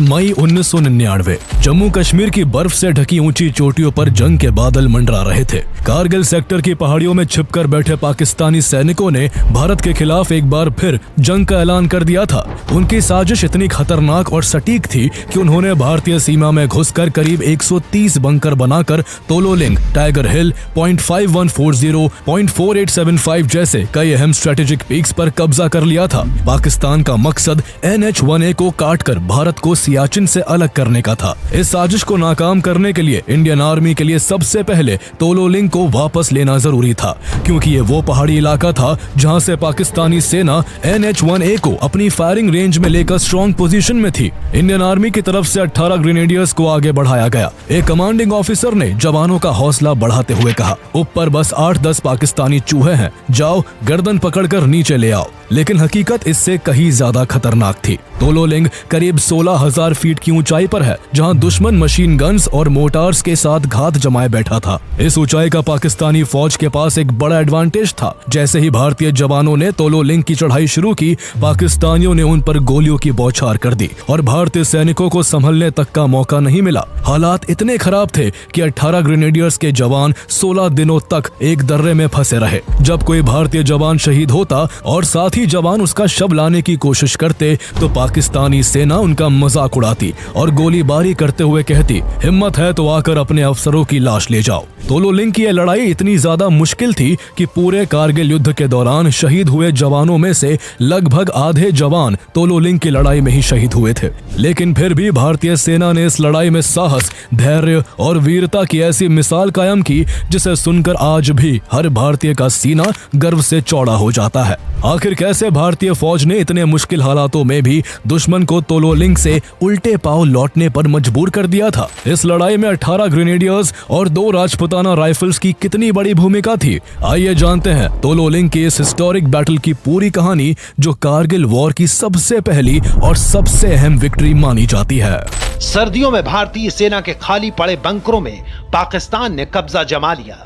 मई 1999। जम्मू कश्मीर की बर्फ से ढकी ऊंची चोटियों पर जंग के बादल मंडरा रहे थे। कारगिल सेक्टर की पहाड़ियों में छिपकर बैठे पाकिस्तानी सैनिकों ने भारत के खिलाफ एक बार फिर जंग का ऐलान कर दिया था। उनकी साजिश इतनी खतरनाक और सटीक थी कि उन्होंने भारतीय सीमा में घुसकर करीब 130 बंकर बनाकर तोलोलिंग, टाइगर हिल, पॉइंट 5140, पॉइंट 4875 जैसे कई अहम स्ट्रेटेजिक पीक्स पर कब्जा कर लिया था। पाकिस्तान का मकसद NH-1A को काटकर भारत को सियाचिन से अलग करने का था। इस साजिश को नाकाम करने के लिए इंडियन आर्मी के लिए सबसे पहले तोलोलिंग को वापस लेना जरूरी था, क्योंकि ये वो पहाड़ी इलाका था जहां से पाकिस्तानी सेना NH-1A को अपनी फायरिंग रेंज में लेकर स्ट्रॉन्ग पोजीशन में थी। इंडियन आर्मी की तरफ से 18 ग्रेनेडियर्स को आगे बढ़ाया गया। एक कमांडिंग ऑफिसर ने जवानों का हौसला बढ़ाते हुए कहा, ऊपर बस 8-10 पाकिस्तानी चूहे हैं, जाओ गर्दन पकड़कर नीचे ले आओ। लेकिन हकीकत इससे कहीं ज्यादा खतरनाक थी। तोलोलिंग करीब 16,000 फीट की ऊंचाई पर है, जहां दुश्मन मशीन गन्स और मोटार्स के साथ घात जमाए बैठा था। इस ऊंचाई का पाकिस्तानी फौज के पास एक बड़ा एडवांटेज था। जैसे ही भारतीय जवानों ने तोलोलिंग की चढ़ाई शुरू की, पाकिस्तानियों ने उन पर गोलियों की बौछार कर दी और भारतीय सैनिकों को संभलने तक का मौका नहीं मिला। हालात इतने खराब थे कि 18 ग्रेनेडियर्स के जवान 16 दिनों तक एक दर्रे में फंसे रहे। जब कोई भारतीय जवान शहीद होता और साथ ही जवान उसका शव लाने की कोशिश करते, तो पाकिस्तानी सेना उनका मजाक उड़ाती और गोलीबारी करते हुए कहती, हिम्मत है तो आकर अपने अफसरों की लाश ले जाओ। तोलोलिंग की यह लड़ाई इतनी ज्यादा मुश्किल थी कि पूरे कारगिल युद्ध के दौरान शहीद हुए जवानों में से लगभग आधे जवान तोलोलिंग की लड़ाई में ही शहीद हुए थे। लेकिन फिर भी भारतीय सेना ने इस लड़ाई में साहस, धैर्य और वीरता की ऐसी मिसाल कायम की जिसे सुनकर आज भी हर भारतीय का सीना गर्व से चौड़ा हो जाता है। आखिर कैसे भारतीय फौज ने इतने मुश्किल हालातों में भी दुश्मन को तोलोलिंग से उल्टे पांव लौटने पर मजबूर कर दिया था? इस लड़ाई में 18 ग्रेनेडियर्स और 2 राजपुताना राइफल्स की कितनी बड़ी भूमिका थी? आइए जानते हैं तोलोलिंग की इस हिस्टोरिक बैटल की पूरी कहानी, जो कारगिल वॉर की सबसे पहली और सबसे अहम विक्ट्री मानी जाती है। सर्दियों में भारतीय सेना के खाली पड़े बंकरों में पाकिस्तान ने कब्जा जमा लिया।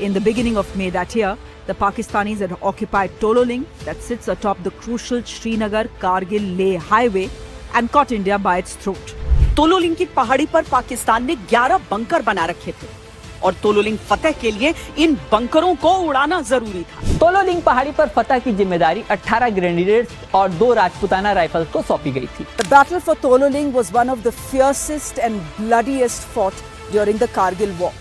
In the beginning of May that year, the Pakistanis had occupied Tololing, that sits atop the crucial Srinagar-Kargil-Leh highway, and caught India by its throat. Tololing की पहाड़ी पर पाकिस्तान ने 11 बंकर बना रखे थे और तोलोलिंग फतेह के लिए इन बंकरों को उड़ाना जरूरी था। तोलोलिंग पहाड़ी पर फतेह की जिम्मेदारी 18 ग्रेनेडियर्स और 2 राजपुताना राइफल्स को सौंपी गई थी। The battle for Tololing was one of the fiercest and bloodiest fought during the Kargil war.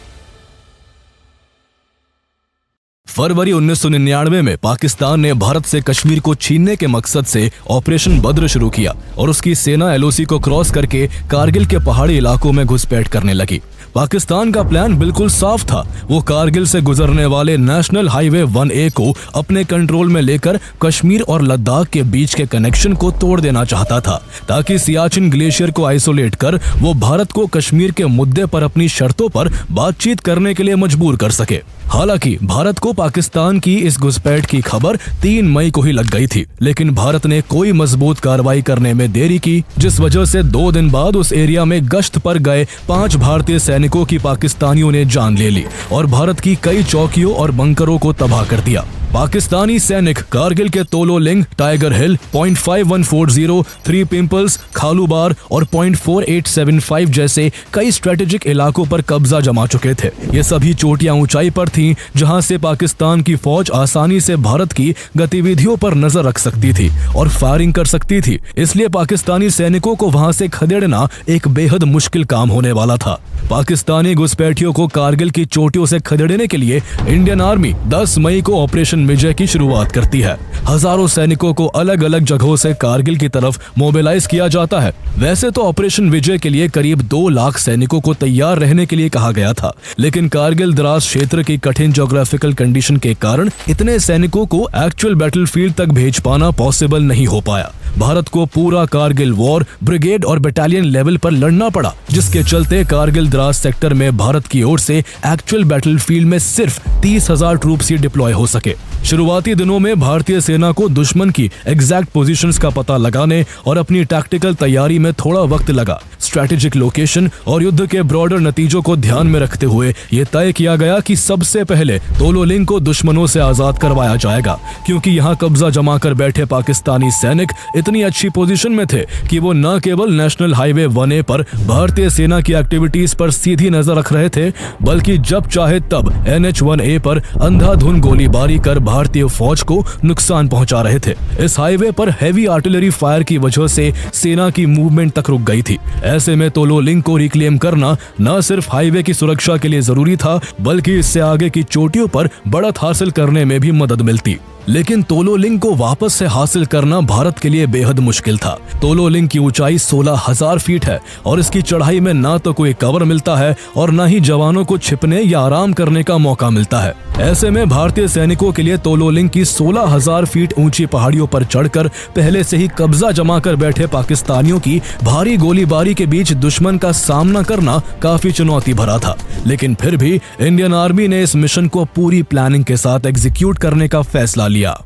फरवरी 1999 में पाकिस्तान ने भारत से कश्मीर को छीनने के मकसद से ऑपरेशन बद्र शुरू किया और उसकी सेना LOC को क्रॉस करके कारगिल के पहाड़ी इलाकों में घुसपैठ करने लगी। पाकिस्तान का प्लान बिल्कुल साफ था। वो कारगिल से गुजरने वाले नेशनल हाईवे 1A को अपने कंट्रोल में लेकर कश्मीर और लद्दाख के बीच के कनेक्शन को तोड़ देना चाहता था, ताकि सियाचिन ग्लेशियर को आइसोलेट कर वो भारत को कश्मीर के मुद्दे पर अपनी शर्तों पर बातचीत करने के लिए मजबूर कर सके। हालांकि भारत को पाकिस्तान की इस घुसपैठ की खबर 3 मई को ही लग गई थी, लेकिन भारत ने कोई मजबूत कार्रवाई करने में देरी की, जिस वजह से 2 दिन बाद उस एरिया में गश्त पर गए 5 भारतीय सैनिकों की पाकिस्तानियों ने जान ले ली और भारत की कई चौकियों और बंकरों को तबाह कर दिया। पाकिस्तानी सैनिक कारगिल के तोलोलिंग, टाइगर हिल, पॉइंट 5140, 3 पिंपल्स, खालूबार और पॉइंट 4875 जैसे कई स्ट्रेटेजिक इलाकों पर कब्जा जमा चुके थे। ये सभी चोटियां ऊंचाई पर थीं, जहां से पाकिस्तान की फौज आसानी से भारत की गतिविधियों पर नजर रख सकती थी और फायरिंग कर सकती थी। इसलिए पाकिस्तानी सैनिकों को वहां से खदेड़ना एक बेहद मुश्किल काम होने वाला था। पाकिस्तानी घुसपैठियों को कारगिल की चोटियों से खदेड़ने के लिए इंडियन आर्मी 10 मई को ऑपरेशन विजय की शुरुआत करती है। हजारों सैनिकों को अलग अलग जगहों से कारगिल की तरफ मोबिलाइज किया जाता है। वैसे तो ऑपरेशन विजय के लिए करीब 2 लाख सैनिकों को तैयार रहने के लिए कहा गया था, लेकिन कारगिल द्रास क्षेत्र की कठिन ज्योग्राफिकल कंडीशन के कारण इतने सैनिकों को एक्चुअल बैटलफील्ड तक भेज पाना पॉसिबल नहीं हो पाया। भारत को पूरा कारगिल वॉर ब्रिगेड और बटालियन लेवल पर लड़ना पड़ा, जिसके चलते कारगिल द्रास सेक्टर में भारत की ओर से एक्चुअल बैटलफील्ड में सिर्फ 30,000 ट्रूप्स ही डिप्लॉय हो सके। शुरुआती दिनों में भारतीय सेना को दुश्मन की एग्जैक्ट पोजीशंस का पता लगाने और अपनी टैक्टिकल तैयारी में थोड़ा वक्त लगा। स्ट्रैटेजिक लोकेशन और युद्ध के ब्रॉडर नतीजों को ध्यान में रखते हुए ये तय किया गया कि सबसे पहले तोलोलिंग को दुश्मनों से आजाद करवाया जाएगा, क्योंकि यहाँ कब्जा जमा कर बैठे पाकिस्तानी सैनिक इतनी अच्छी पोजीशन में थे कि वो न केवल नेशनल हाईवे 1A पर भारतीय सेना की एक्टिविटीज पर सीधी नजर रख रहे थे, बल्कि जब चाहे तब NH-1A पर अंधाधुंध गोलीबारी कर भारतीय फौज को नुकसान पहुंचा रहे थे। इस हाईवे पर हैवी आर्टिलरी फायर की वजह से सेना की मूवमेंट तक रुक गई थी। ऐसे में तोलोलिंग को रिक्लेम करना न सिर्फ हाईवे की सुरक्षा के लिए जरूरी था, बल्कि इससे आगे की चोटियों पर बढ़त हासिल करने में भी मदद मिलती। लेकिन तोलोलिंग को वापस से हासिल करना भारत के लिए बेहद मुश्किल था। तोलोलिंग की ऊंचाई 16,000 फीट है और इसकी चढ़ाई में ना तो कोई कवर मिलता है और न ही जवानों को छिपने या आराम करने का मौका मिलता है। ऐसे में भारतीय सैनिकों के लिए तोलोलिंग की 16,000 फीट ऊंची पहाड़ियों पर चढ़कर पहले से ही कब्जा जमा कर बैठे पाकिस्तानियों की भारी गोलीबारी के बीच दुश्मन का सामना करना काफी चुनौती भरा था। लेकिन फिर भी इंडियन आर्मी ने इस मिशन को पूरी प्लानिंग के साथ एग्जीक्यूट करने का फैसला लिया।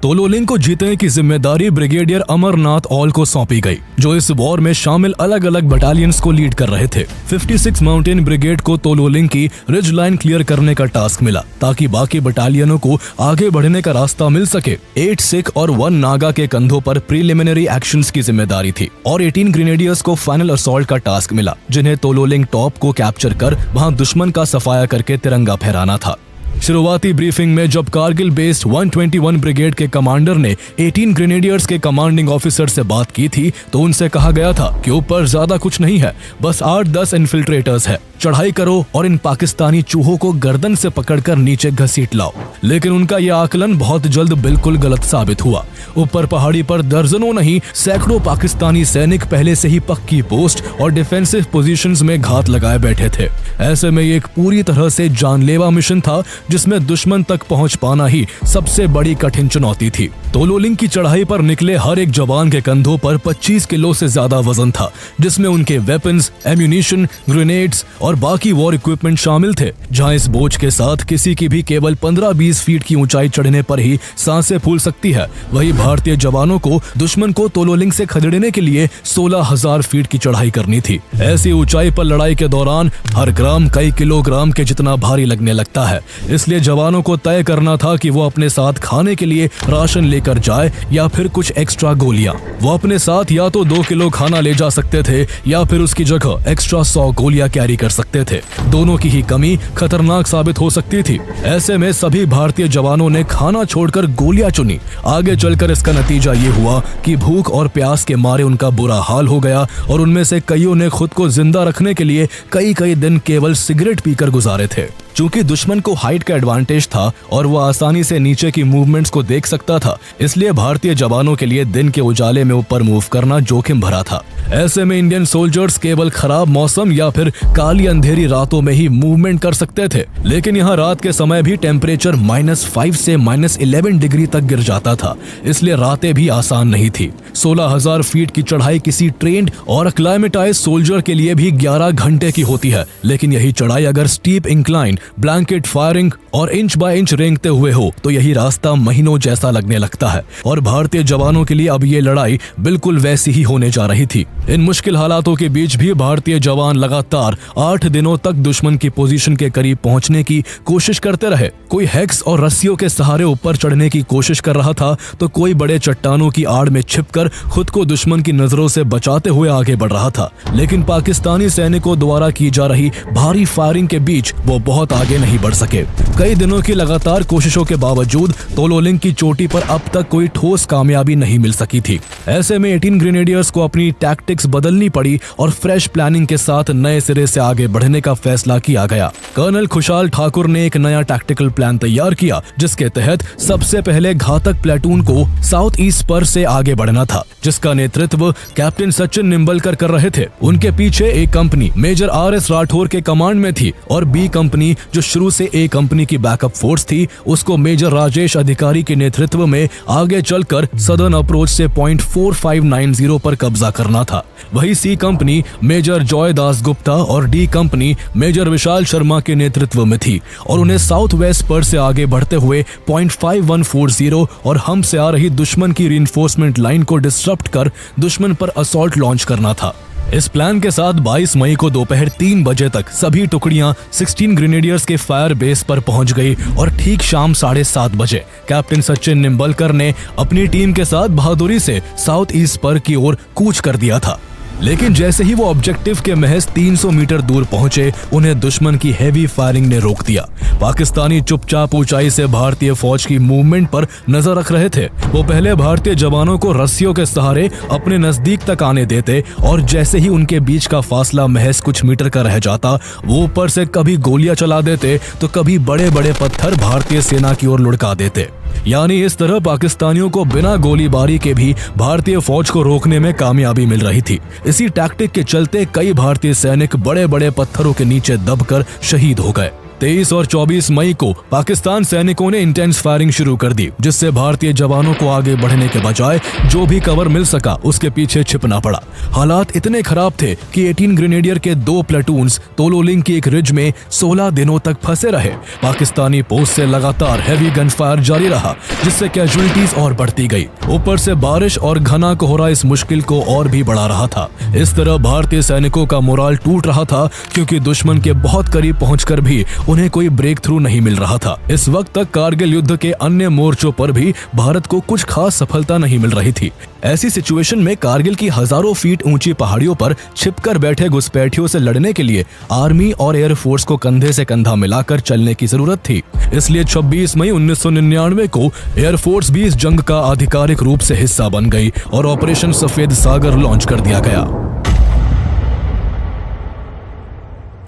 तोलोलिंग को जीतने की जिम्मेदारी ब्रिगेडियर अमरनाथ ऑल को सौंपी गई, जो इस वॉर में शामिल अलग अलग बटालियंस को लीड कर रहे थे। 56 माउंटेन ब्रिगेड को तोलोलिंग की रिज लाइन क्लियर करने का टास्क मिला, ताकि बाकी बटालियनों को आगे बढ़ने का रास्ता मिल सके। 8 सिख और 1 नागा के कंधों पर प्रीलिमिनरी एक्शंस की जिम्मेदारी थी और 18 ग्रेनेडियर्स को फाइनल असॉल्ट का टास्क मिला, जिन्हें तोलोलिंग टॉप को कैप्चर कर वहां दुश्मन का सफाया करके तिरंगा फहराना था। शुरुआती ब्रीफिंग में जब कारगिल बेस्ड 121 ब्रिगेड के कमांडर ने 18 ग्रेनेडियर्स के कमांडिंग ऑफिसर से बात की थी, तो उनसे कहा गया था कि ऊपर ज्यादा कुछ नहीं है, बस 8-10 इन्फिल्ट्रेटर्स है, चढ़ाई करो और इन पाकिस्तानी चूहों को गर्दन से पकड़कर नीचे घसीट लाओ। लेकिन उनका यह आकलन बहुत जल्द बिल्कुल गलत साबित हुआ। ऊपर पहाड़ी पर दर्जनों नहीं सैकड़ों पाकिस्तानी सैनिक पहले से ही पक्की पोस्ट और डिफेंसिव पोजीशंस में घात लगाए बैठे थे। ऐसे में ये एक पूरी तरह से जानलेवा मिशन था, जिसमें दुश्मन तक पहुंच पाना ही सबसे बड़ी कठिन चुनौती थी। तोलोलिंग की चढ़ाई पर निकले हर एक जवान के कंधों पर 25 किलो से ज्यादा वजन था, जिसमें उनके वेपन्स, एम्यूनिशन, ग्रेनेड्स और बाकी वॉर इक्विपमेंट शामिल थे। जहां इस बोझ के साथ किसी की भी केवल 15-20 फीट की ऊंचाई चढ़ने पर ही सांसें फूल सकती है, वही भारतीय जवानों को दुश्मन को तोलोलिंग से खदेड़ने के लिए 16,000 फीट की चढ़ाई करनी थी। ऐसी ऊंचाई पर लड़ाई के दौरान हर ग्राम कई किलोग्राम के जितना भारी लगने लगता है। इसलिए जवानों को तय करना था कि वो अपने साथ खाने के लिए राशन लेकर जाए या फिर कुछ एक्स्ट्रा गोलियां। वो अपने साथ या तो 2 किलो खाना ले जा सकते थे या फिर उसकी जगह एक्स्ट्रा 100 गोलियां कैरी कर सकते थे। दोनों की ही कमी खतरनाक साबित हो सकती थी। ऐसे में सभी भारतीय जवानों ने खाना छोड़कर गोलियां चुनी। आगे चलकर इसका नतीजा ये हुआ कि भूख और प्यास के मारे उनका बुरा हाल हो गया और उनमें से कईयों ने खुद को जिंदा रखने के लिए कई दिन केवल सिगरेट पीकर गुजारे थे। चूंकि दुश्मन को हाइट का एडवांटेज था और वो आसानी से नीचे की मूवमेंट्स को देख सकता था, इसलिए भारतीय जवानों के लिए दिन के उजाले में ऊपर मूव करना जोखिम भरा था। ऐसे में इंडियन सोल्जर्स केवल खराब मौसम या फिर काली अंधेरी रातों में ही मूवमेंट कर सकते थे। लेकिन यहाँ रात के समय भी टेम्परेचर -5 से -11 डिग्री तक गिर जाता था, इसलिए रातें भी आसान नहीं थी। 16,000 फीट की चढ़ाई किसी ट्रेंड और एक्लाइमेटाइज सोल्जर के लिए भी 11 घंटे की होती है। लेकिन यही चढ़ाई अगर स्टीप इंक्लाइन, ब्लैंकेट फायरिंग और इंच बाय इंच रेंगते हुए हो तो यही रास्ता महीनों जैसा लगने लगता है। और भारतीय जवानों के लिए अब ये लड़ाई बिल्कुल वैसी ही होने जा रही थी। इन मुश्किल हालातों के बीच भी भारतीय जवान लगातार 8 दिनों तक दुश्मन की पोजीशन के करीब पहुंचने की कोशिश करते रहे। कोई हेक्स और रस्सियों के सहारे ऊपर चढ़ने की कोशिश कर रहा था, तो कोई बड़े चट्टानों की आड़ में छिपकर खुद को दुश्मन की नजरों से बचाते हुए आगे बढ़ रहा था। लेकिन पाकिस्तानी सैनिकों द्वारा की जा रही भारी फायरिंग के बीच वो बहुत आगे नहीं बढ़ सके। कई दिनों की लगातार कोशिशों के बावजूद तोलोलिंग की चोटी पर अब तक कोई ठोस कामयाबी नहीं मिल सकी थी। ऐसे में 18 ग्रेनेडियर्स को अपनी टैक्टिक्स बदलनी पड़ी और फ्रेश प्लानिंग के साथ नए सिरे से आगे बढ़ने का फैसला किया गया। कर्नल खुशहाल ठाकुर ने एक नया टैक्टिकल प्लान तैयार किया, जिसके तहत सबसे पहले घातक प्लेटून को साउथ ईस्ट पर से आगे बढ़ना था, जिसका नेतृत्व कैप्टन सचिन निम्बलकर कर रहे थे। उनके पीछे एक कंपनी मेजर RS राठौर के कमांड में थी और B कंपनी जो शुरू से ए कंपनी की बैकअप फोर्स थी, उसको मेजर राजेश अधिकारी के नेतृत्व में आगे चलकर सदर्न अप्रोच से पॉइंट 4590 पर कब्जा करना था। वही सी company major Joy Das Gupta और D company major Vishal Sharma के नेतृत्व में थी और उन्हें साउथ वेस्ट पर से आगे बढ़ते हुए पॉइंट 5140 और हम से आ रही दुश्मन की रीइंफोर्समेंट लाइन को डिस्टर्ब कर दुश्मन पर असॉल्ट लॉन्च करना था। इस प्लान के साथ 22 मई को दोपहर 3 बजे तक सभी टुकड़ियां 16 ग्रेनेडियर्स के फायर बेस पर पहुंच गई और ठीक शाम 7:30 बजे कैप्टन सचिन निम्बलकर ने अपनी टीम के साथ बहादुरी से साउथ ईस्ट पर की ओर कूच कर दिया था। लेकिन जैसे ही वो ऑब्जेक्टिव के महज 300 मीटर दूर पहुंचे, उन्हें दुश्मन की हेवी फायरिंग ने रोक दिया। पाकिस्तानी चुपचाप ऊंचाई से भारतीय फौज की मूवमेंट पर नजर रख रहे थे। वो पहले भारतीय जवानों को रस्सियों के सहारे अपने नजदीक तक आने देते और जैसे ही उनके बीच का फासला महज कुछ मीटर का रह जाता, वो ऊपर से कभी गोलियां चला देते तो कभी बड़े बड़े पत्थर भारतीय सेना की ओर लुढ़का देते। यानी इस तरह पाकिस्तानियों को बिना गोलीबारी के भी भारतीय फौज को रोकने में कामयाबी मिल रही थी। इसी टैक्टिक के चलते कई भारतीय सैनिक बड़े बड़े पत्थरों के नीचे दबकर शहीद हो गए। 23 और 24 मई को पाकिस्तान सैनिकों ने इंटेंस फायरिंग शुरू कर दी, जिससे भारतीय जवानों को आगे बढ़ने के बजाय जो भी कवर मिल सका उसके पीछे छिपना पड़ा। हालात इतने खराब थे कि 18 ग्रेनेडियर के 2 प्लेटून्स तोलोलिंग की एक रिज में 16 दिनों तक फंसे रहे। पाकिस्तानी पोस्ट से लगातार हैवी गन फायर जारी रहा, जिससे कैजुअलिटीज और बढ़ती गई। ऊपर से बारिश और घना कोहरा इस मुश्किल को और भी बढ़ा रहा था। इस तरह भारतीय सैनिकों का मोराल टूट रहा था, क्योंकि दुश्मन के बहुत करीब पहुंचकर भी उन्हें कोई ब्रेक थ्रू नहीं मिल रहा था। इस वक्त तक कारगिल युद्ध के अन्य मोर्चों पर भी भारत को कुछ खास सफलता नहीं मिल रही थी। ऐसी सिचुएशन में कारगिल की हजारों फीट ऊंची पहाड़ियों पर छिपकर बैठे घुसपैठियों से लड़ने के लिए आर्मी और एयरफोर्स को कंधे से कंधा मिलाकर चलने की जरूरत थी। इसलिए 26 मई 1999 को एयरफोर्स भी इस जंग का आधिकारिक रूप से हिस्सा बन गई और ऑपरेशन सफेद सागर लॉन्च कर दिया गया।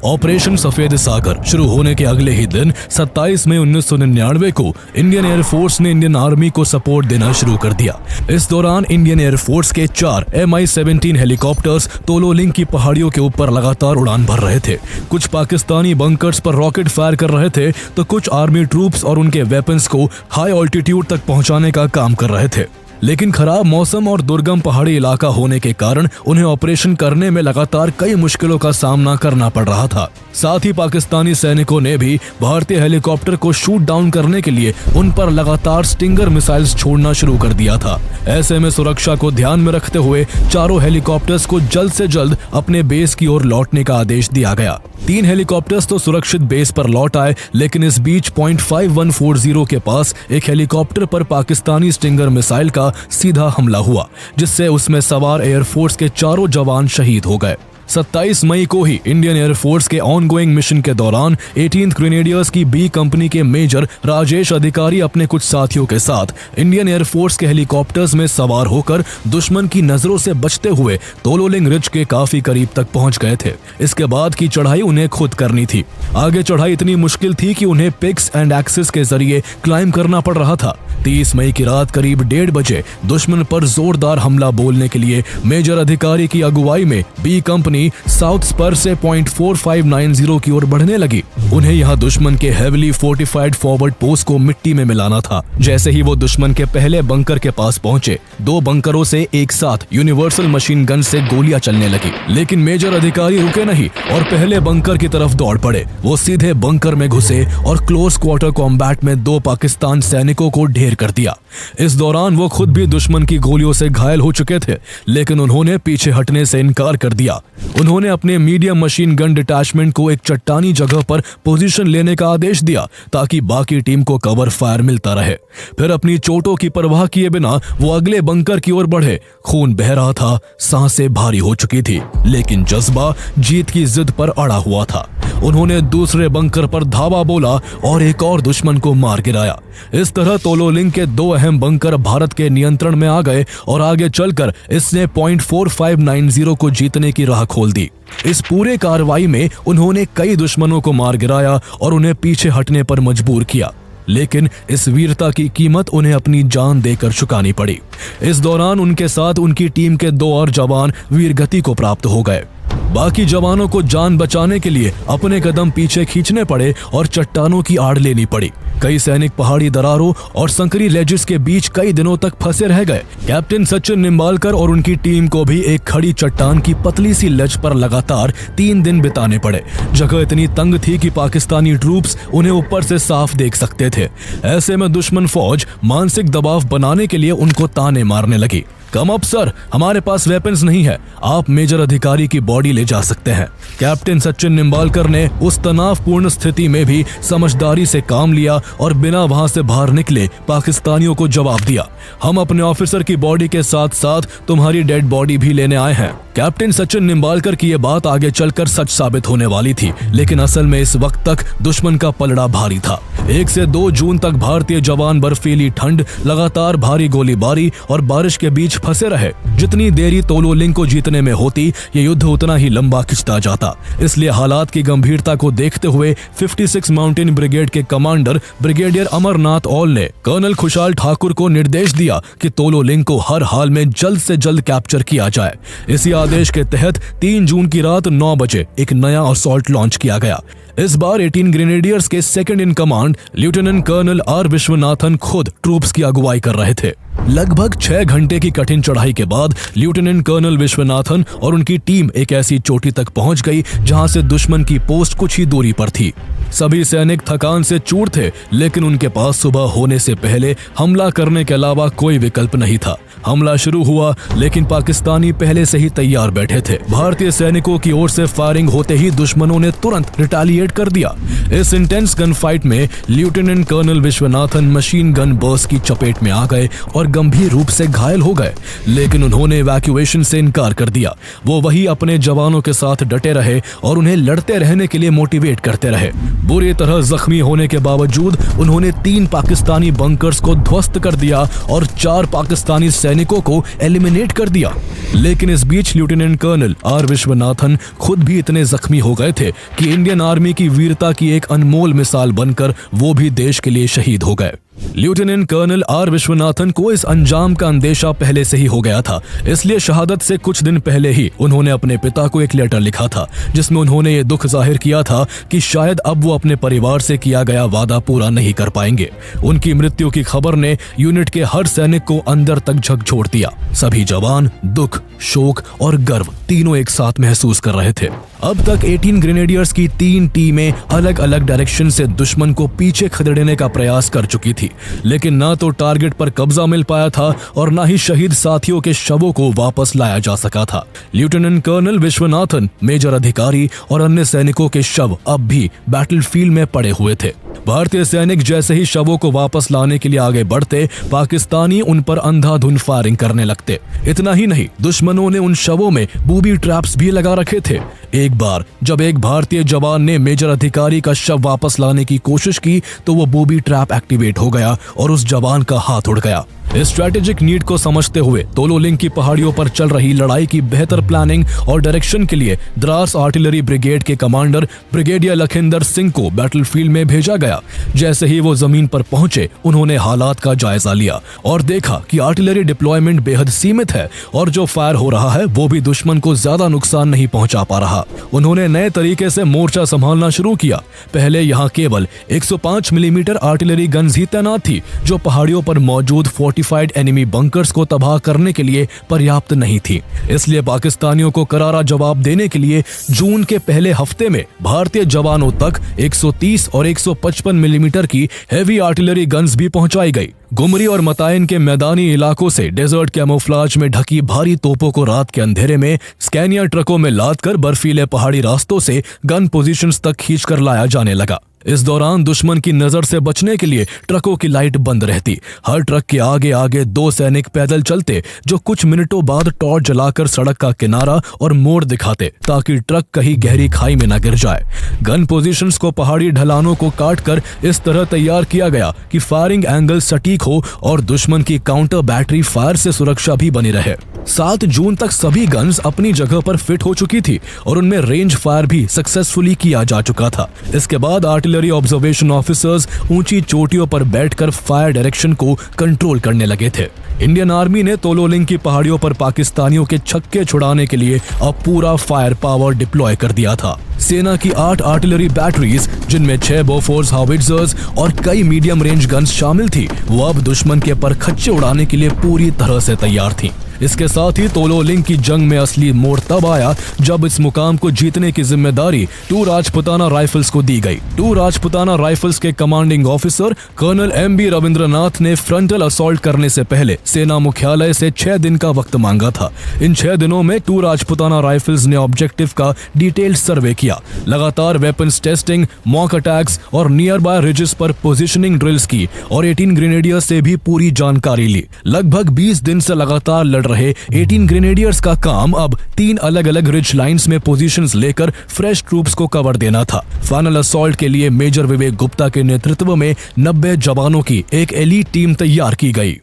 ऑपरेशन सफेद सागर शुरू होने के अगले ही दिन 27 मई 1999 को इंडियन एयरफोर्स ने इंडियन आर्मी को सपोर्ट देना शुरू कर दिया। इस दौरान इंडियन एयरफोर्स के 4 MI-17 हेलीकॉप्टर्स तोलोलिंग की पहाड़ियों के ऊपर लगातार उड़ान भर रहे थे। कुछ पाकिस्तानी बंकर्स पर रॉकेट फायर कर रहे थे, तो कुछ आर्मी ट्रूप्स और उनके वेपन्स को हाई ऑल्टीट्यूड तक पहुंचाने का काम कर रहे थे। लेकिन खराब मौसम और दुर्गम पहाड़ी इलाका होने के कारण उन्हें ऑपरेशन करने में लगातार कई मुश्किलों का सामना करना पड़ रहा था। साथ ही पाकिस्तानी सैनिकों ने भी भारतीय हेलीकॉप्टर को शूट डाउन करने के लिए उन पर लगातार स्टिंगर मिसाइल्स छोड़ना शुरू कर दिया था। ऐसे में सुरक्षा को ध्यान में रखते हुए चारों हेलीकॉप्टर्स को जल्द से जल्द अपने बेस की ओर लौटने का आदेश दिया गया। 3 हेलीकॉप्टर्स तो सुरक्षित बेस पर लौट आए, लेकिन इस बीच पॉइंट 5140 के पास एक हेलीकॉप्टर पर पाकिस्तानी स्टिंगर मिसाइल का सीधा हमला हुआ, जिससे उसमें सवार एयरफोर्स के चारों जवान शहीद हो गए। 27 मई को ही इंडियन एयरफोर्स के ऑनगोइंग मिशन के दौरान 18th ग्रेनेडियर्स की बी कंपनी के मेजर राजेश अधिकारी अपने कुछ साथियों के साथ इंडियन एयरफोर्स के हेलीकॉप्टर्स में सवार होकर दुश्मन की नजरों से बचते हुए तोलोलिंग रिज के काफी करीब तक पहुंच गए थे। इसके बाद की चढ़ाई उन्हें खुद करनी थी। आगे चढ़ाई इतनी मुश्किल थी कि उन्हें पिक्स एंड एक्सेस के जरिए क्लाइम करना पड़ रहा था। 30 मई की रात करीब 1:30 बजे दुश्मन पर जोरदार हमला बोलने के लिए मेजर अधिकारी की अगुवाई में बी कंपनी साउथ स्पर से पॉइंट 4590 की ओर बढ़ने लगी। उन्हें यहाँ दुश्मन के हेविली फोर्टिफाइड फॉरवर्ड पोस्ट को मिट्टी में मिलाना था। जैसे ही वो दुश्मन के पहले बंकर के पास पहुंचे, 2 बंकरों से एक साथ यूनिवर्सल मशीन गन से गोलियां चलने लगी, लेकिन मेजर अधिकारी रुके नहीं और पहले बंकर की तरफ दौड़ पड़े। वो सीधे बंकर में घुसे और क्लोज क्वार्टर कॉम्बैट में 2 पाकिस्तान सैनिकों को ढेर कर दिया। इस दौरान वो खुद भी दुश्मन की गोलियों से घायल हो चुके थे, लेकिन उन्होंने पीछे हटने से इनकार कर दिया। उन्होंने अपने मीडियम मशीन गन डिटैचमेंट को एक चट्टानी जगह पर पोजीशन लेने का आदेश दिया, ताकि बाकी टीम को कवर फायर मिलता रहे। फिर अपनी चोटों की परवाह किए बिना वो अगले बंकर की ओर बढ़े। खून बह रहा था, सांसें भारी हो चुकी थी, लेकिन जज्बा जीत की जिद पर अड़ा हुआ था। उन्होंने दूसरे बंकर पर धावा बोला और एक और दुश्मन को मार गिराया। इस तरह तोलोलिंग के 2 अहम बंकर भारत के नियंत्रण में आ गए और आगे चलकर इसने पॉइंट 4590 को जीतने की राह खोल दी। इस पूरे कार्रवाई में उन्होंने कई दुश्मनों को मार गिराया और उन्हें पीछे हटने पर मजबूर किया, लेकिन इस वीरता की कीमत उन्हें अपनी जान देकर चुकानी पड़ी। इस दौरान उनके साथ उनकी टीम के 2 और जवान वीरगति को प्राप्त हो गए। बाकी जवानों को जान बचाने के लिए अपने कदम पीछे खींचने पड़े और चट्टानों की आड़ लेनी पड़ी। कई सैनिक पहाड़ी दरारों और संकरी लेजेस के बीच कई दिनों तक फंसे रह गए। कैप्टन सचिन निम्बालकर और उनकी टीम को भी एक खड़ी चट्टान की पतली सी लेज पर लगातार 3 दिन बिताने पड़े। जगह इतनी तंग थी कि पाकिस्तानी ट्रूप्स उन्हें ऊपर से साफ देख सकते थे। ऐसे में दुश्मन फौज मानसिक दबाव बनाने के लिए उनको ताने मारने लगी। कम अप सर, हमारे पास वेपन्स नहीं है, आप मेजर अधिकारी की बॉडी ले जा सकते हैं। कैप्टन सचिन निम्बालकर ने उस तनावपूर्ण स्थिति में भी समझदारी से काम लिया और बिना वहां से बाहर निकले पाकिस्तानियों को जवाब दिया, हम अपने ऑफिसर की बॉडी के साथ साथ तुम्हारी डेड बॉडी भी लेने आए हैं। कैप्टन सचिन निम्बालकर की यह बात आगे चलकर सच साबित होने वाली थी, लेकिन असल में इस वक्त तक दुश्मन का पलड़ा भारी था। 1 से 2 जून तक भारतीय जवान बर्फीली ठंड, लगातार भारी गोलीबारी और बारिश के बीच फंसे रहे। जितनी देरी तोलोलिंग को जीतने में होती, ये युद्ध उतना ही लंबा खिंचता जाता। इसलिए हालात की गंभीरता को देखते हुए 56 माउंटेन ब्रिगेड के कमांडर ब्रिगेडियर अमरनाथ ऑल ने कर्नल खुशहाल ठाकुर को निर्देश दिया कि तोलोलिंग को हर हाल में जल्द से जल्द कैप्चर किया जाए। इसी आदेश के तहत 3 जून की रात 9 बजे एक नया असॉल्ट लॉन्च किया गया। इस बार 18 ग्रेनेडियर्स के second in command lieutenant colonel R Vishwanathan खुद ट्रूप्स की अगुवाई कर रहे थे। लगभग 6 घंटे की कठिन चढ़ाई के बाद लेफ्टिनेंट कर्नल विश्वनाथन और उनकी टीम एक ऐसी चोटी तक पहुंच गई जहां से दुश्मन की पोस्ट कुछ ही दूरी पर थी। सभी सैनिक थकान से चूर थे, लेकिन उनके पास सुबह होने से पहले हमला करने के अलावा कोई विकल्प नहीं था। हमला शुरू हुआ, लेकिन पाकिस्तानी पहले से ही तैयार बैठे थे। भारतीय सैनिकों की ओर से फायरिंग होते ही दुश्मनों ने तुरंत रिटेलिएट कर दिया। इस इंटेंस गन फाइट में lieutenant colonel Vishwanathan machine gun burst की चपेट में आ गए और गंभीर रूप से घायल हो गए, लेकिन उन्होंने इवैक्यूएशन से इनकार कर दिया। वो वही अपने जवानों के साथ डटे रहे और उन्हें लड़ते रहने के लिए मोटिवेट करते रहे। बुरी तरह जख्मी होने के बावजूद उन्होंने 3 पाकिस्तानी बंकर्स को ध्वस्त कर दिया और 4 पाकिस्तानी सैनिकों को एलिमिनेट कर दिया। लेकिन इस बीच लेफ्टिनेंट कर्नल आर विश्वनाथन खुद भी इतने जख्मी हो गए थे कि इंडियन आर्मी की वीरता की एक अनमोल मिसाल बनकर वो भी देश के लिए शहीद हो गए। लेफ्टिनेंट कर्नल आर विश्वनाथन को इस अंजाम का अंदेशा पहले से ही हो गया था, इसलिए शहादत से कुछ दिन पहले ही उन्होंने अपने पिता को एक लेटर लिखा था, जिसमें उन्होंने ये दुख जाहिर किया था कि शायद अब वो अपने परिवार से किया गया वादा पूरा नहीं कर पाएंगे। उनकी मृत्यु की खबर ने यूनिट के हर सैनिक को अंदर तक झकझोर दिया। सभी जवान दुख, शोक और गर्व तीनों एक साथ महसूस कर रहे थे। अब तक 18 ग्रेनेडियर्स की 3 टीमें अलग अलग डायरेक्शन से दुश्मन को पीछे खदेड़ने का प्रयास कर चुकी थी, लेकिन ना तो टारगेट पर कब्जा मिल पाया था और ना ही शहीद साथियों के शवों को वापस लाया जा सका था। लेफ्टिनेंट कर्नल विश्वनाथन, मेजर अधिकारी और अन्य सैनिकों के शव अब भी बैटलफील्ड में पड़े हुए थे। भारतीय सैनिक जैसे ही शवों को वापस लाने के लिए आगे बढ़ते, पाकिस्तानी उन पर अंधाधुंध फायरिंग करने लगते। इतना ही नहीं, दुश्मनों ने उन शवों में बूबी ट्रैप्स भी लगा रखे थे। एक बार जब एक भारतीय जवान ने मेजर अधिकारी का शव वापस लाने की कोशिश की, तो वो बूबी ट्रैप एक्टिवेट हो गया और उस जवान का हाथ उड़ गया। इस स्ट्रेटेजिक नीड को समझते हुए तोलोलिंग की पहाड़ियों पर चल रही लड़ाई की बेहतर प्लानिंग और डायरेक्शन के लिए द्रास आर्टिलरी ब्रिगेड के कमांडर ब्रिगेडियर लखिंदर सिंह को बैटलफील्ड में भेजा गया। जैसे ही वो जमीन पर पहुंचे, उन्होंने हालात का जायजा लिया और देखा कि आर्टिलरी डिप्लॉयमेंट बेहद सीमित है और जो फायर हो रहा है वो भी दुश्मन को ज्यादा नुकसान नहीं पहुंचा पा रहा। उन्होंने नए तरीके से मोर्चा संभालना शुरू किया। पहले यहाँ केवल 105 मिलीमीटर आर्टिलरी गन्स ही तैनात थी, जो पहाड़ियों पर मौजूद फोर्टिफाइड एनिमी बंकर्स को तबाह करने के लिए पर्याप्त नहीं थी। इसलिए पाकिस्तानियों को करारा जवाब देने के लिए जून के पहले हफ्ते में भारतीय जवानों तक 130 और 155 मिलीमीटर की हेवी आर्टिलरी गन्स भी पहुंचाई गई। गुमरी और मतायन के मैदानी इलाकों से डेजर्ट कैमोफ्लाज में ढकी भारी तोपों को रात के अंधेरे में स्कैनिया ट्रकों में लादकर बर्फीले पहाड़ी रास्तों से गन पोजीशंस तक खींचकर लाया जाने लगा। इस दौरान दुश्मन की नजर से बचने के लिए ट्रकों की लाइट बंद रहती। हर ट्रक के आगे आगे 2 सैनिक पैदल चलते, जो कुछ मिनटों बाद टॉर्च जलाकर सड़क का किनारा और मोड़ दिखाते, ताकि ट्रक कहीं गहरी खाई में न गिर जाए। गन पोजीशंस को पहाड़ी ढलानों को काटकर इस तरह तैयार किया गया कि फायरिंग एंगल सटीक हो और दुश्मन की काउंटर बैटरी फायर से सुरक्षा भी बनी रहे। 7 जून तक सभी गन्स अपनी जगह पर फिट हो चुकी थी और उनमें रेंज फायर भी सक्सेसफुली किया जा चुका था। इसके बाद आर्टिलरी आर्टिलरी ऑब्जर्वेशन ऑफिसर्स ऊंची चोटियों पर बैठकर फायर डायरेक्शन को कंट्रोल करने लगे थे। इंडियन आर्मी ने तोलोलिंग की पहाड़ियों पर पाकिस्तानियों के छक्के छुड़ाने के लिए अब पूरा फायर पावर डिप्लॉय कर दिया था। सेना की 8 आर्टिलरी बैटरीज, जिनमें 6 बोफोर्स हाविट्जर्स और कई मीडियम रेंज गन्स शामिल थी, वो अब दुश्मन के परखच्चे उड़ाने के लिए पूरी तरह से तैयार थी। इसके साथ ही तोलोलिंग की जंग में असली मोड़ तब आया जब इस मुकाम को जीतने की जिम्मेदारी 2 राजपुताना राइफल्स को दी गई। 2 राजपुताना राइफल्स के commanding officer colonel MB Ravindranath ने फ्रंटल असॉल्ट करने से पहले सेना मुख्यालय से 6 दिन का वक्त मांगा था। इन 6 दिनों में 2 राजपुताना राइफल्स ने ऑब्जेक्टिव का डिटेल्ड सर्वे किया, लगातार वेपन्स टेस्टिंग, मॉक अटैक्स और नियर बाय रिजेस पर पोजीशनिंग ड्रिल्स की और 18 ग्रेनेडियर्स से भी पूरी जानकारी ली। लगभग 20 दिन से लगातार लड़ रहे 18 ग्रेनेडियर्स का काम अब 3 अलग अलग रिज लाइंस में पोजीशंस लेकर फ्रेश ट्रूप्स को कवर देना था। फाइनल असॉल्ट के लिए मेजर विवेक गुप्ता के नेतृत्व में 90 जवानों की एक एलीट टीम तैयार की गई।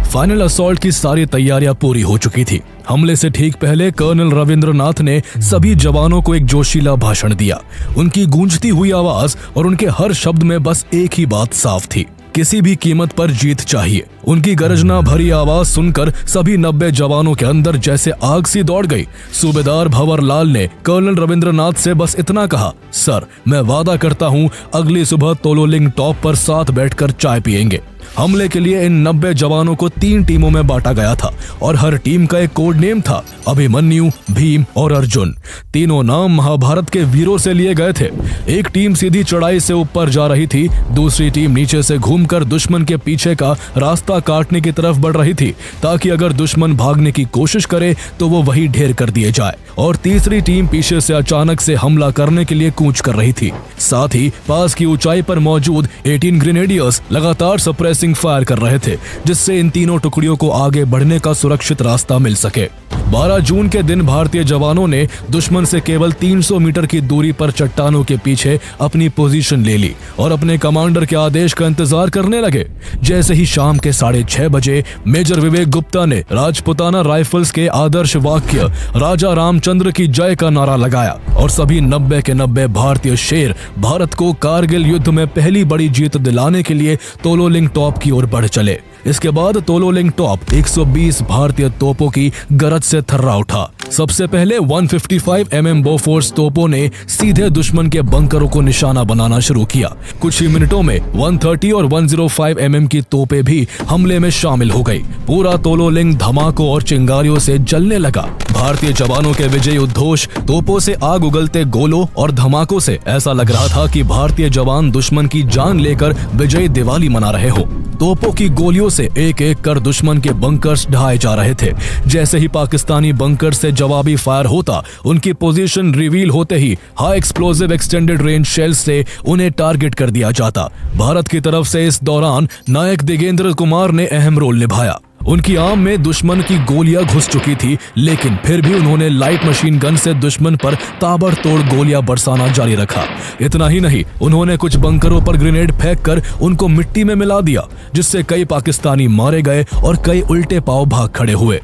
फाइनल असॉल्ट की सारी तैयारियां पूरी हो चुकी थी। हमले से ठीक पहले कर्नल रविंद्रनाथ ने सभी जवानों को एक जोशीला भाषण दिया। उनकी गूंजती हुई आवाज और उनके हर शब्द में बस एक ही बात साफ थी, किसी भी कीमत पर जीत चाहिए। उनकी गर्जना भरी आवाज सुनकर सभी 90 जवानों के अंदर जैसे आग सी दौड़ गई। सूबेदार भंवर लाल ने कर्नल रविंद्रनाथ से बस इतना कहा, सर, मैं वादा करता हूँ अगली सुबह तोलोलिंग टॉप पर साथ बैठकर चाय पिएंगे। हमले के लिए इन 90 जवानों को 3 टीमों में बांटा गया था और हर टीम का एक कोड नेम था, अभिमन्यु, भीम और अर्जुन। तीनों नाम महाभारत के वीरों से लिए गए थे। एक टीम सीधी चढ़ाई से ऊपर जा रही थी, दूसरी टीम नीचे से घूमकर दुश्मन के पीछे का रास्ता काटने की तरफ बढ़ रही थी, ताकि अगर दुश्मन भागने की कोशिश करे तो वो वही ढेर कर दिए जाए, और तीसरी टीम पीछे से अचानक से हमला करने के लिए कूच कर रही थी। साथ ही पास की ऊंचाई पर मौजूद 18 ग्रेनेडियर्स लगातार सप्रेसिंग फायर कर रहे थे, जिससे इन तीनों टुकड़ियों को आगे बढ़ने का सुरक्षित रास्ता मिल सके। 12 जून के दिन भारतीय जवानों ने दुश्मन से केवल 300 मीटर की दूरी पर चट्टानों के पीछे अपनी पोजीशन ले ली और अपने कमांडर के आदेश का इंतजार करने लगे। जैसे ही शाम के 6:30 बजे मेजर विवेक गुप्ता ने राजपुताना राइफल्स के आदर्श वाक्य राजा रामचंद्र की जय का नारा लगाया और सभी 90 के 90 भारतीय शेर भारत को कारगिल युद्ध में पहली बड़ी जीत दिलाने के लिए तोलोलिंग टॉप की ओर बढ़ चले। इसके बाद तोलोलिंग टॉप 120 भारतीय तोपों की गरज से थर्रा उठा। सबसे पहले 155 mm बोफोर्स तोपों ने सीधे दुश्मन के बंकरों को निशाना बनाना शुरू किया। कुछ ही मिनटों में 130 और 105 mm की तोपें भी हमले में शामिल हो गई। पूरा तोलोलिंग धमाकों और चिंगारियों से जलने लगा। भारतीय जवानों के विजयी उद्घोष, तोपों से आग उगलते गोलों और धमाकों से ऐसा लग रहा था कि भारतीय जवान दुश्मन की जान लेकर विजयी दिवाली मना रहे हो। तोपों की गोलियों से एक एक कर दुश्मन के बंकर्स ढहाए जा रहे थे। जैसे ही पाकिस्तानी बंकर से जवाबी फायर होता, उनकी पोजीशन रिवील होते ही high explosive extended range shells से उन्हें टारगेट कर दिया जाता। भारत की तरफ से इस दौरान नायक दिगेंद्र कुमार ने अहम रोल निभाया। उनकी आर्म में दुश्मन की गोलियां घुस चुकी थी, लेकिन फिर भी उन्होंने लाइट मशीन गन से दुश्मन पर ताबड़तोड़ गोलियां बरसाना जारी रखा। इतना ही नहीं, उन्होंने कुछ बंकरों पर ग्रेनेड फेंककर उनको मिट्टी में मिला दिया, जिससे कई पाकिस्तानी मारे गए और कई उल्टे पांव भाग खड़े हुए।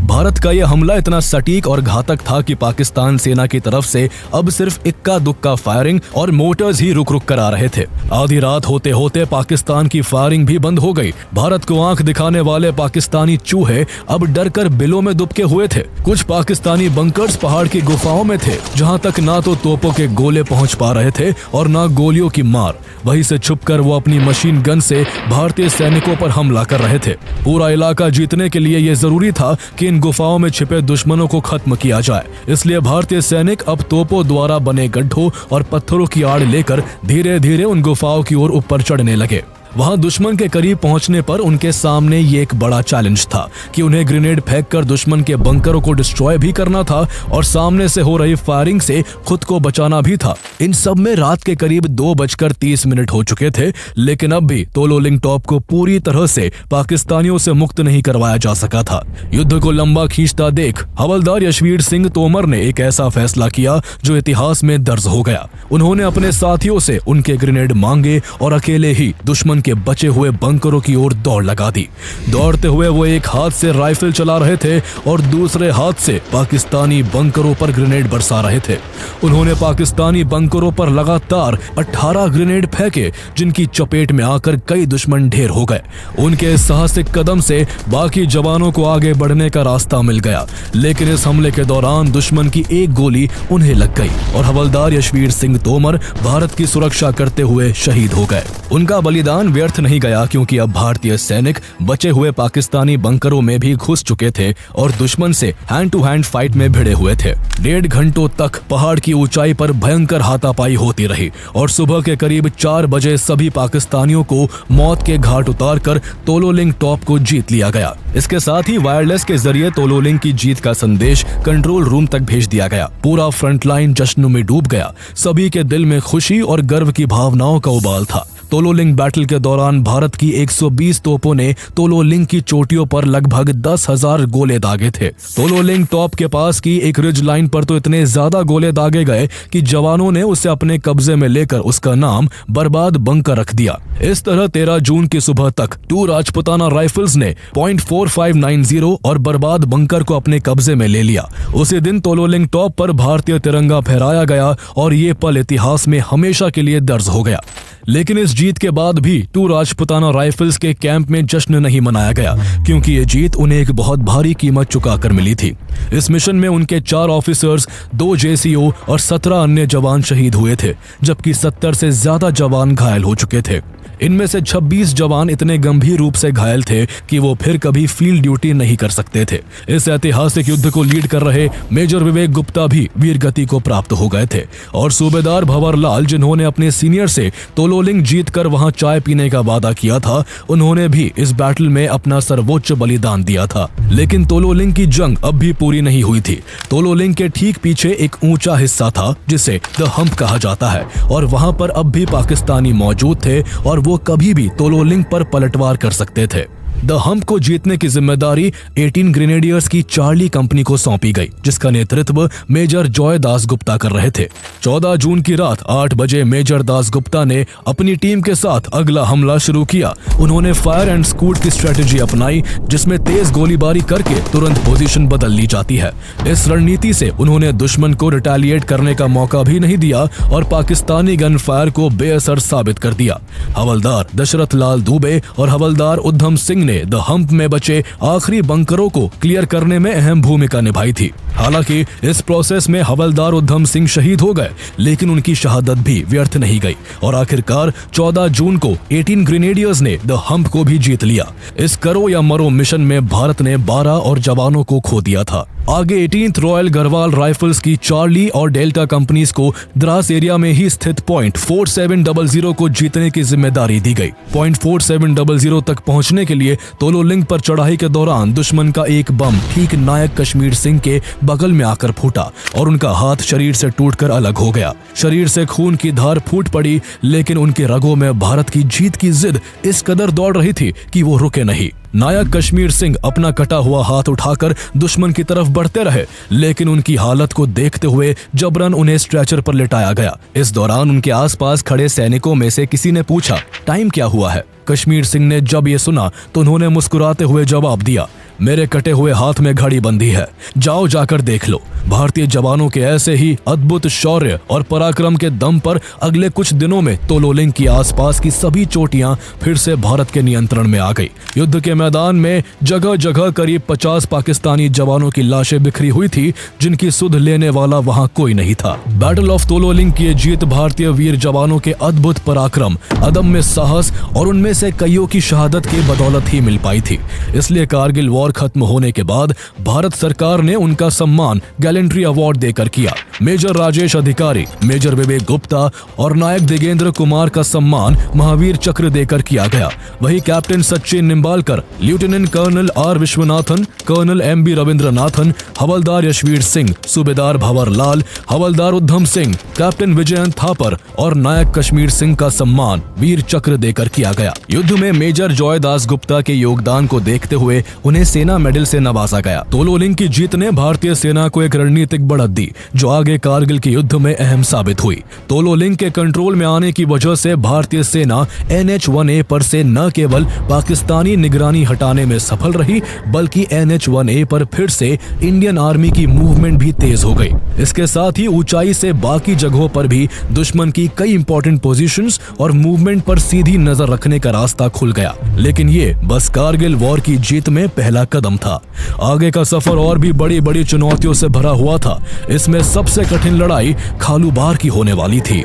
भारत का यह हमला इतना सटीक और घातक था कि पाकिस्तान सेना की तरफ से अब सिर्फ इक्का दुक्का फायरिंग और मोटर्स ही रुक रुक कर आ रहे थे। आधी रात होते होते पाकिस्तान की फायरिंग भी बंद हो गई। भारत को आंख दिखाने वाले पाकिस्तानी चूहे अब डरकर बिलों में दुबके हुए थे। कुछ पाकिस्तानी बंकर्स पहाड़ की गुफाओं में थे, जहां तक ना तो तोपों के गोले पहुंच पा रहे थे और ना गोलियों की मार। वहीं से छुपकर वो अपनी मशीन गन से भारतीय सैनिकों पर हमला कर रहे थे। पूरा इलाका जीतने के लिए यह जरूरी था कि इन गुफाओं में छिपे दुश्मनों को खत्म किया जाए। इसलिए भारतीय सैनिक अब तोपों द्वारा बने गड्ढों और पत्थरों की आड़ लेकर धीरे धीरे उन गुफाओं की ओर ऊपर चढ़ने लगे। वहां दुश्मन के करीब पहुंचने पर उनके सामने ये एक बड़ा चैलेंज था कि उन्हें ग्रेनेड फेंककर दुश्मन के बंकरों को डिस्ट्रॉय भी करना था और सामने से हो रही फायरिंग से खुद को बचाना भी था। इन सब में रात के करीब 2:30 हो चुके थे, लेकिन अब भी तोलोलिंग टॉप को पूरी तरह से पाकिस्तानियों से मुक्त नहीं करवाया जा सका था। युद्ध को लंबा खींचता देख हवलदार यशवीर सिंह तोमर ने एक ऐसा फैसला किया जो इतिहास में दर्ज हो गया। उन्होंने अपने साथियों से उनके ग्रेनेड मांगे और अकेले ही दुश्मन दुश्मन के बचे हुए बंकरों की ओर दौड़ लगा दी। दौड़ते हुए वो एक हाथ से राइफल चला रहे थे और दूसरे हाथ से पाकिस्तानी बंकरों पर ग्रेनेड बरसा रहे थे। उन्होंने पाकिस्तानी बंकरों पर लगातार 18 ग्रेनेड फेंके, जिनकी चपेट में आकर कई दुश्मन ढेर हो गए। उनके इस साहसिक कदम से बाकी जवानों को आगे बढ़ने का रास्ता मिल गया, लेकिन इस हमले के दौरान दुश्मन की एक गोली उन्हें लग गई और हवलदार यशवीर सिंह तोमर भारत की सुरक्षा करते हुए शहीद हो गए। उनका बलिदान व्यर्थ नहीं गया, क्योंकि अब भारतीय सैनिक बचे हुए पाकिस्तानी बंकरों में भी घुस चुके थे और दुश्मन से हैंड टू हैंड फाइट में भिड़े हुए थे। 1.5 घंटों तक पहाड़ की ऊंचाई पर भयंकर हाथापाई होती रही और सुबह के करीब 4 बजे सभी पाकिस्तानियों को मौत के घाट उतारकर तोलोलिंग टॉप को जीत लिया गया। इसके साथ ही वायरलेस के जरिए तोलोलिंग की जीत का संदेश कंट्रोल रूम तक भेज दिया गया। पूरा फ्रंटलाइन जश्न में डूब गया। सभी के दिल में खुशी और गर्व की भावनाओं का उबाल था। तोलोलिंग बैटल के दौरान भारत की 120 तोपों ने तोलोलिंग की चोटियों पर लगभग 10,000 गोले दागे थे। तोलोलिंग टॉप के पास की एक रिज लाइन पर तो इतने ज्यादा गोले दागे गए कि जवानों ने उसे अपने कब्जे में लेकर उसका नाम बर्बाद बंकर रख दिया। इस तरह 13 जून की सुबह तक 2 राजपुताना राइफल्स ने .4590 और बर्बाद बंकर को अपने कब्जे में ले लिया। उसी दिन तोलोलिंग टॉप पर भारतीय तिरंगा फहराया गया और ये पल इतिहास में हमेशा के लिए दर्ज हो गया। लेकिन इस जीत के बाद भी 2 राजपुताना राइफल्स के कैंप में जश्न नहीं मनाया गया, क्योंकि ये जीत उन्हें एक बहुत भारी कीमत चुकाकर मिली थी। इस मिशन में उनके 4 ऑफिसर्स, 2 JCO और 17 अन्य जवान शहीद हुए थे, जबकि 70 से ज्यादा जवान घायल हो चुके थे। इनमें से 26 जवान इतने गंभीर रूप से घायल थे कि वो फिर कभी फील्ड ड्यूटी नहीं कर सकते थे। इस ऐतिहासिक युद्ध को लीड कर रहे मेजर विवेक गुप्ता भी वीरगति को प्राप्त हो गए थे और सूबेदार भंवर लाल, जिन्होंने अपने सीनियर से तोलोलिंग जीत कर वहां चाय पीने का वादा किया था, उन्होंने भी इस बैटल में अपना सर्वोच्च बलिदान दिया था। लेकिन तोलोलिंग की जंग अब भी पूरी नहीं हुई थी। तोलोलिंग के ठीक पीछे एक ऊंचा हिस्सा था जिसे द हम्प कहा जाता है और वहां पर अब भी पाकिस्तानी मौजूद थे और वो कभी भी तोलोलिंग पर पलटवार कर सकते थे। द हम्प को जीतने की जिम्मेदारी 18 ग्रेनेडियर्स की चार्ली कंपनी को सौंपी गई, जिसका नेतृत्व मेजर जॉय दास गुप्ता कर रहे थे। 14 जून की रात 8 बजे मेजर दास गुप्ता ने अपनी टीम के साथ अगला हमला शुरू किया। उन्होंने फायर एंड स्कूट की स्ट्रेटेजी अपनाई, जिसमें तेज गोलीबारी करके तुरंत पोजीशन बदल ली जाती है। इस रणनीति से उन्होंने दुश्मन को रिटेलिएट करने का मौका भी नहीं दिया और पाकिस्तानी गन फायर को बेअसर साबित कर दिया। हवलदार दशरथ लाल दुबे और हवलदार उद्धम सिंह ने द हम्प में बचे आखिरी बंकरों को क्लियर करने में अहम भूमिका निभाई थी। हालांकि इस प्रोसेस में हवलदार उद्धम सिंह शहीद हो गए, लेकिन उनकी शहादत भी व्यर्थ नहीं गई और आखिरकार 14 जून को 18 ग्रेनेडियर्स ने द हम्प को भी जीत लिया। इस करो या मरो मिशन में भारत ने 12 और जवानों को खो दिया था। आगे 18th रॉयल गढ़वाल राइफल्स की चार्ली और डेल्टा कंपनीज को द्रास एरिया में ही स्थित .4700 को जीतने की जिम्मेदारी दी गई। .4700 तक पहुंचने के लिए तोलोलिंग पर चढ़ाई के दौरान दुश्मन का एक बम ठीक नायक कश्मीर सिंह के बगल में आकर फूटा और उनका हाथ शरीर से टूटकर अलग हो गया। शरीर से खून की धार फूट पड़ी, लेकिन उनके रगों में भारत की जीत की जिद इस कदर दौड़ रही थी कि वो रुके नहीं। नायक कश्मीर सिंह अपना कटा हुआ हाथ उठाकर दुश्मन की तरफ बढ़ते रहे, लेकिन उनकी हालत को देखते हुए जबरन उन्हें स्ट्रेचर पर लिटाया गया। इस दौरान उनके आसपास खड़े सैनिकों में से किसी ने पूछा, टाइम क्या हुआ है? कश्मीर सिंह ने जब ये सुना तो उन्होंने मुस्कुराते हुए जवाब दिया, मेरे कटे हुए हाथ में घड़ी बंधी है, जाओ जाकर देख लो। भारतीय जवानों के ऐसे ही अद्भुत शौर्य और पराक्रम के दम पर अगले कुछ दिनों में तोलोलिंग की आसपास की सभी चोटियां फिर से भारत के नियंत्रण में आ गई। युद्ध के मैदान में जगह जगह करीब 50 पाकिस्तानी जवानों की लाशें बिखरी हुई थी, जिनकी सुध लेने वाला वहां कोई नहीं था। बैटल ऑफ तोलोलिंग की जीत भारतीय वीर जवानों के अद्भुत पराक्रम, अदम्य साहस और उनमें से कईयों की शहादत की बदौलत ही मिल पाई थी। इसलिए कारगिल वॉर खत्म होने के बाद भारत सरकार ने उनका सम्मान गैलेंट्री अवार्ड देकर किया। मेजर राजेश अधिकारी, मेजर विवेक गुप्ता और नायक दिगेंद्र कुमार का सम्मान महावीर चक्र देकर किया गया। वही captain Sachin Nimbalkar, lieutenant colonel R Vishwanathan, colonel MB Ravindranathan, havildar Yashvir Singh, subedar Bhanwar लाल, हवलदार उद्धम सिंह, कैप्टन विजयन थापर और नायक कश्मीर सिंह का सम्मान वीर चक्र देकर किया गया। युद्ध में मेजर जॉय दास गुप्ता के योगदान को देखते हुए उन्हें सेना मेडल से नवाजा गया। तोलोलिंग की जीत ने भारतीय सेना को एक रणनीतिक बढ़त दी जो आगे कारगिल के युद्ध में अहम साबित हुई। तोलोलिंग के कंट्रोल में आने की वजह से भारतीय सेना NH-1A पर से न केवल पाकिस्तानी निगरानी हटाने में सफल रही बल्कि NH-1A पर फिर से इंडियन आर्मी की मूवमेंट भी तेज हो गई। इसके साथ ही ऊंचाई से बाकी जगहों पर भी दुश्मन की कई इंपॉर्टेंट पोजीशंस और मूवमेंट पर सीधी नजर रखने का रास्ता खुल गया। लेकिन ये बस कारगिल वॉर की जीत में पहला कदम था। आगे का सफर और भी बड़ी बड़ी चुनौतियों से भरा हुआ था। इसमें सबसे कठिन लड़ाई खालूबार की होने वाली थी।